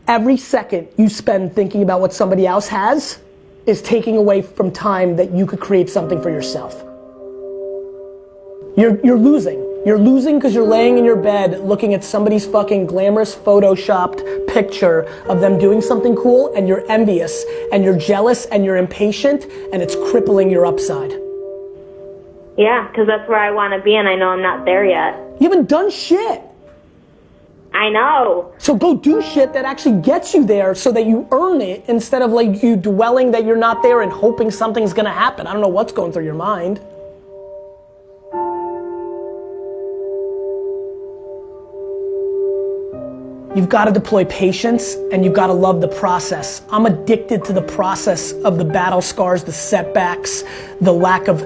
Every second you spend thinking about what somebody else has is taking away from time that you could create something for yourself. You're losing. You're losing because you're laying in your bed looking at somebody's fucking glamorous photoshopped picture of them doing something cool, and you're envious and you're jealous and you're impatient, and it's crippling your upside. Yeah, because that's where I want to be, and I know I'm not there yet. You haven't done shit. I know. So go do shit that actually gets you there so that you earn it, instead of like you dwelling that you're not there and hoping something's gonna happen. I don't know what's going through your mind. You've got to deploy patience, and you've got to love the process. I'm addicted to the process of the battle scars, the setbacks, the lack of,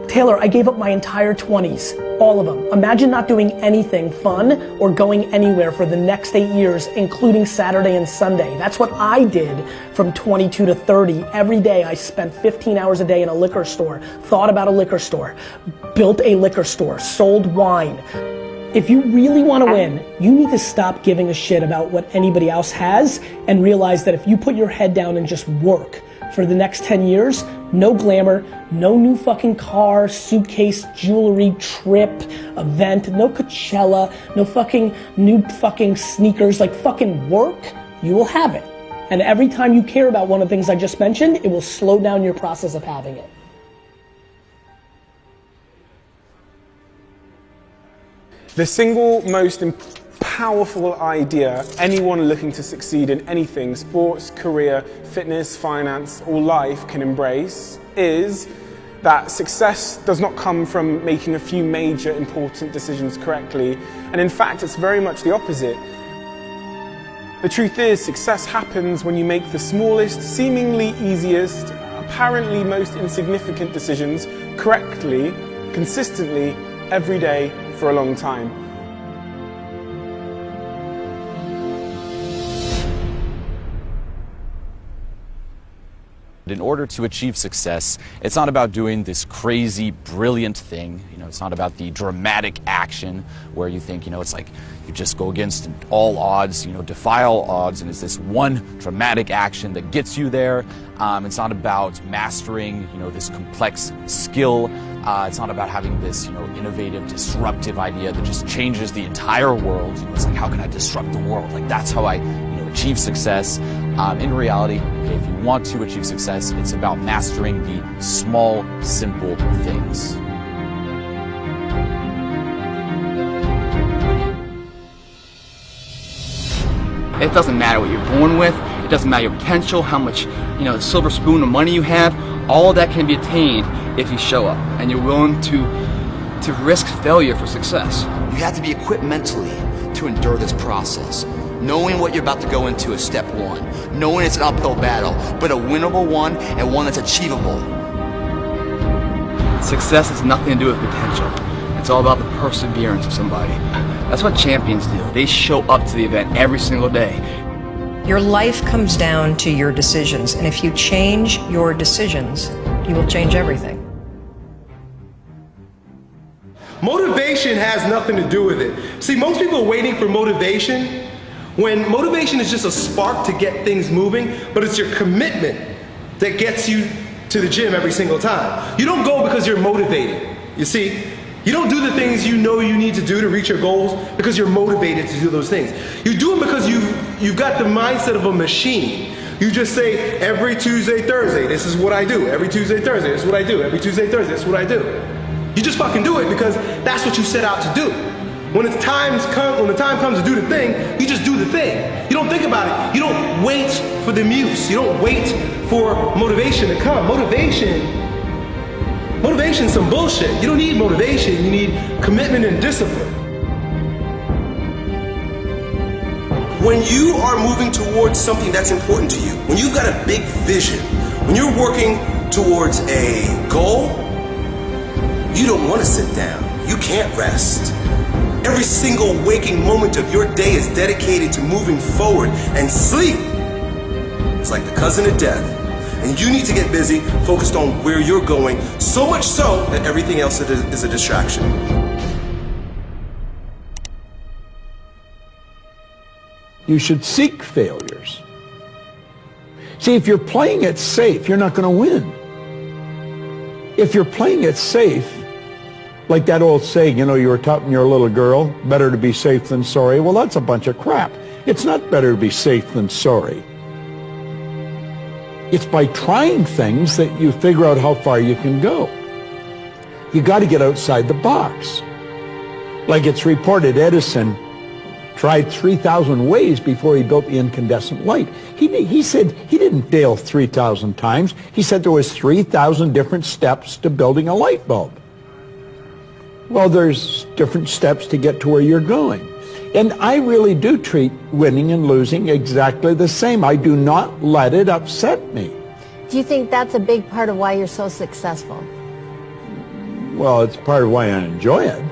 Taylor, I gave up my entire 20s, all of them. Imagine not doing anything fun or going anywhere for the next 8 years, including Saturday and Sunday. That's what I did from 22 to 30. Every day I spent 15 hours a day in a liquor store, thought about a liquor store, built a liquor store, sold wine. If you really want to win, you need to stop giving a shit about what anybody else has and realize that if you put your head down and just work for the next 10 years, no glamour, no new fucking car, suitcase, jewelry, trip, event, no Coachella, no fucking new fucking sneakers, like fucking work, you will have it. And every time you care about one of the things I just mentioned, it will slow down your process of having it. The single most powerful idea anyone looking to succeed in anything, sports, career, fitness, finance, or life can embrace is that success does not come from making a few major important decisions correctly. And in fact, it's very much the opposite. The truth is, success happens when you make the smallest, seemingly easiest, apparently most insignificant decisions correctly, consistently, every day, for a long time. In order to achieve success, it's not about doing this crazy, brilliant thing. It's not about the dramatic action where you think, it's like you just go against all odds, defy all odds, and it's this one dramatic action that gets you there. It's not about mastering, this complex skill. It's not about having this, innovative, disruptive idea that just changes the entire world. It's like, how can I disrupt the world? Like, that's how I, achieve success. In reality, if you want to achieve success, it's about mastering the small, simple things. It doesn't matter what you're born with. It doesn't matter your potential, how much, the silver spoon of money you have. All of that can be attained if you show up and you're willing to risk failure for success. You have to be equipped mentally to endure this process. Knowing what you're about to go into is step one. Knowing it's an uphill battle, but a winnable one and one that's achievable. Success has nothing to do with potential. It's all about the perseverance of somebody. That's what champions do. They show up to the event every single day. Your life comes down to your decisions, and if you change your decisions, you will change everything. Motivation has nothing to do with it. See, most people are waiting for motivation when motivation is just a spark to get things moving, but it's your commitment that gets you to the gym every single time. You don't go because you're motivated. You see, you don't do the things you know you need to do to reach your goals because you're motivated to do those things. You do them because you've got the mindset of a machine. You just say, every Tuesday, Thursday, this is what I do. Every Tuesday, Thursday, this is what I do. Every Tuesday, Thursday, this is what I do. You just fucking do it because that's what you set out to do. When the time comes to do the thing, you just do the thing. You don't think about it. You don't wait for the muse. You don't wait for motivation to come. Motivation's some bullshit. You don't need motivation. You need commitment and discipline. When you are moving towards something that's important to you, when you've got a big vision, when you're working towards a goal, you don't want to sit down. You can't rest. Every single waking moment of your day is dedicated to moving forward, and sleep is like the cousin of death. And you need to get busy, focused on where you're going, so much so that everything else is a distraction. You should seek failures. See, if you're playing it safe, you're not going to win. If you're playing it safe, like that old saying, you know, you were taught when you were a little girl, better to be safe than sorry. Well, that's a bunch of crap. It's not better to be safe than sorry. It's by trying things that you figure out how far you can go. You got to get outside the box. Like it's reported, Edison tried 3,000 ways before he built the incandescent light. He said he didn't fail 3,000 times. He said there was 3,000 different steps to building a light bulb. Well, there's different steps to get to where you're going. And I really do treat winning and losing exactly the same. I do not let it upset me. Do you think that's a big part of why you're so successful? Well, it's part of why I enjoy it.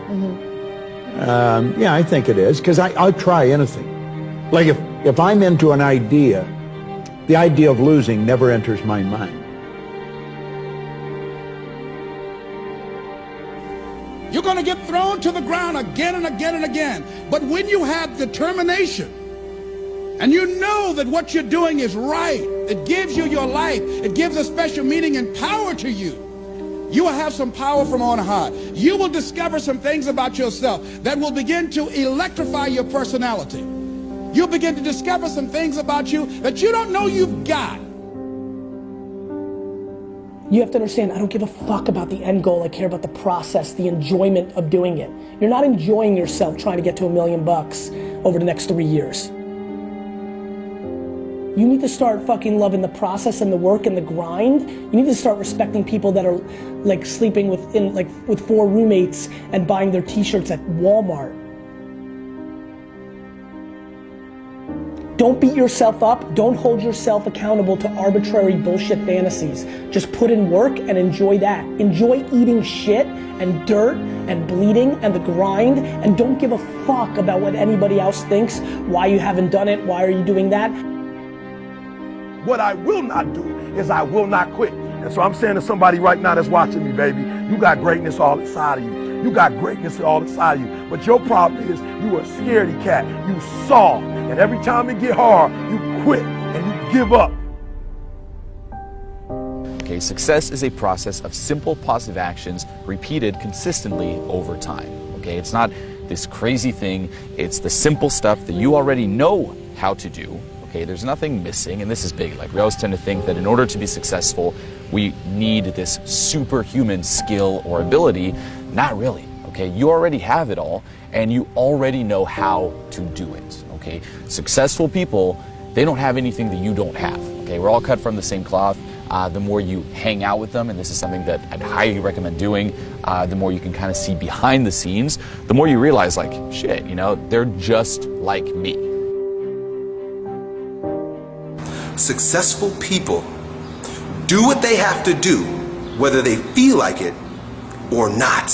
Yeah, I think it is, because I'll try anything. Like if I'm into an idea, the idea of losing never enters my mind. You're going to get thrown to the ground again and again and again. But when you have determination and you know that what you're doing is right, it gives you your life, it gives a special meaning and power to you, you will have some power from on high. You will discover some things about yourself that will begin to electrify your personality. You'll begin to discover some things about you that you don't know you've got. You have to understand, I don't give a fuck about the end goal. I care about the process, the enjoyment of doing it. You're not enjoying yourself trying to get to $1 million over the next 3 years. You need to start fucking loving the process and the work and the grind. You need to start respecting people that are like sleeping with 4 roommates and buying their t-shirts at Walmart. Don't beat yourself up. Don't hold yourself accountable to arbitrary bullshit fantasies. Just put in work and enjoy that. Enjoy eating shit and dirt and bleeding and the grind, and don't give a fuck about what anybody else thinks, why you haven't done it, why are you doing that. What I will not do is I will not quit. And so I'm saying to somebody right now that's watching me, baby, you got greatness all inside of you. You got greatness all inside of you. But your problem is you are a scaredy cat. You soft. And every time it get hard, you quit and you give up. Okay, success is a process of simple positive actions repeated consistently over time. Okay, it's not this crazy thing. It's the simple stuff that you already know how to do. Okay, there's nothing missing, and this is big. Like, we always tend to think that in order to be successful, we need this superhuman skill or ability. Not really. Okay, you already have it all, and you already know how to do it. Okay, successful people, they don't have anything that you don't have. Okay, we're all cut from the same cloth. The more you hang out with them, and this is something that I'd highly recommend doing, the more you can kind of see behind the scenes, the more you realize, like, shit, you know, they're just like me. Successful people do what they have to do, whether they feel like it or not.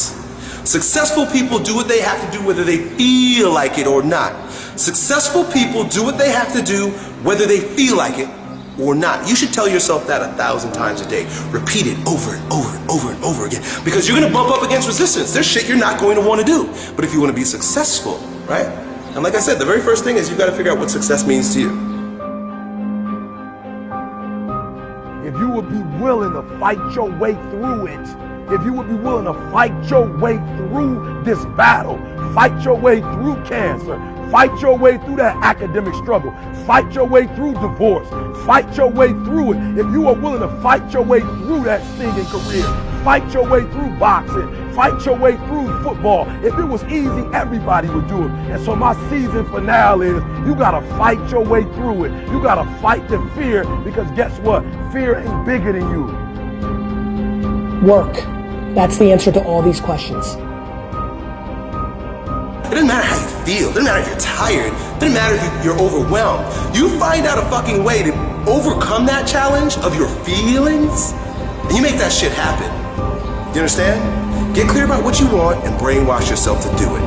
Successful people do what they have to do, whether they feel like it or not. Successful people do what they have to do, whether they feel like it or not. You should tell yourself that 1,000 times a day. Repeat it over and over and over and over again, because you're going to bump up against resistance. There's shit you're not going to want to do. But if you want to be successful, right? And like I said, the very first thing is you've got to figure out what success means to you. If you would be willing to fight your way through it, if you would be willing to fight your way through this battle, fight your way through cancer, fight your way through that academic struggle, fight your way through divorce, fight your way through it. If you are willing to fight your way through that singing career, fight your way through boxing, fight your way through football. If it was easy, everybody would do it. And so my season finale is you gotta fight your way through it. You gotta fight the fear, because guess what? Fear ain't bigger than you. Work. That's the answer to all these questions. It doesn't matter how you feel. It doesn't matter if you're tired. It doesn't matter if you're overwhelmed. You find out a fucking way to overcome that challenge of your feelings, and you make that shit happen. You understand? Get clear about what you want and brainwash yourself to do it.